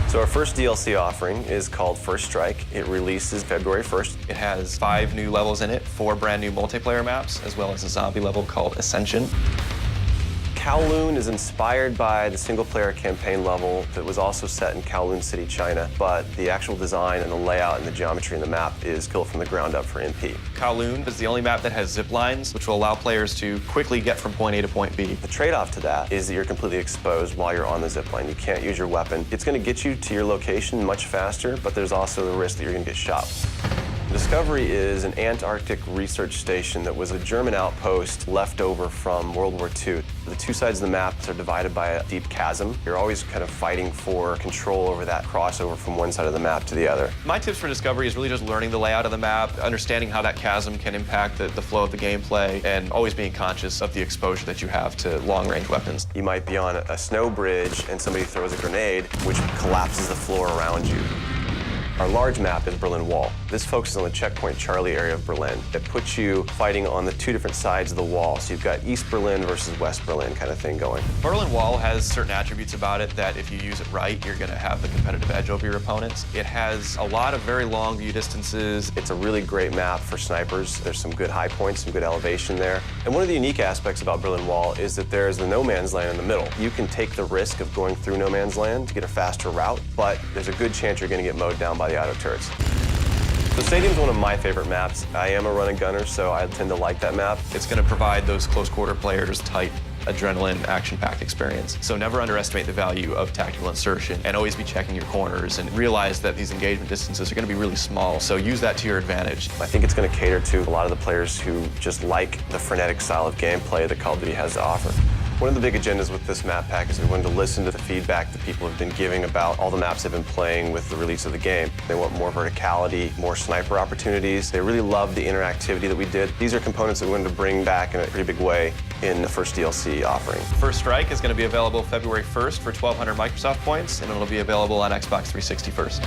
So our first DLC offering is called First Strike. It releases February 1st. It has 5 new levels in it, 4 brand new multiplayer maps, as well as a zombie level called Ascension. Kowloon is inspired by the single-player campaign level that was also set in Kowloon City, China, but the actual design and the layout and the geometry in the map is built from the ground up for MP. Kowloon is the only map that has zip lines, which will allow players to quickly get from point A to point B. The trade-off to that is that you're completely exposed while you're on the zip line. You can't use your weapon. It's going to get you to your location much faster, but there's also the risk that you're going to get shot. Discovery is an Antarctic research station that was a German outpost left over from World War II. The two sides of the map are divided by a deep chasm. You're always kind of fighting for control over that crossover from one side of the map to the other. My tips for Discovery is really just learning the layout of the map, understanding how that chasm can impact the flow of the gameplay, and always being conscious of the exposure that you have to long-range weapons. You might be on a snow bridge and somebody throws a grenade, which collapses the floor around you. Our large map is Berlin Wall. This focuses on the checkpoint Charlie area of Berlin. It puts you fighting on the two different sides of the wall. So you've got East Berlin versus West Berlin kind of thing going. Berlin Wall has certain attributes about it that if you use it right, you're going to have the competitive edge over your opponents. It has a lot of very long view distances. It's a really great map for snipers. There's some good high points, some good elevation there. And one of the unique aspects about Berlin Wall is that there's the no man's land in the middle. You can take the risk of going through no man's land to get a faster route, but there's a good chance you're going to get mowed down by the auto turrets. So Stadium's one of my favorite maps. I am a run and gunner, so I tend to like that map. It's going to provide those close quarter players tight adrenaline, action-packed experience. So never underestimate the value of tactical insertion, and always be checking your corners and realize that these engagement distances are going to be really small, so use that to your advantage. I think it's going to cater to a lot of the players who just like the frenetic style of gameplay that Call of Duty has to offer. One of the big agendas with this map pack is we wanted to listen to the feedback that people have been giving about all the maps they've been playing with the release of the game. They want more verticality, more sniper opportunities. They really love the interactivity that we did. These are components that we wanted to bring back in a pretty big way in the first DLC offering. First Strike is going to be available February 1st for 1,200 Microsoft points, and it'll be available on Xbox 360 first.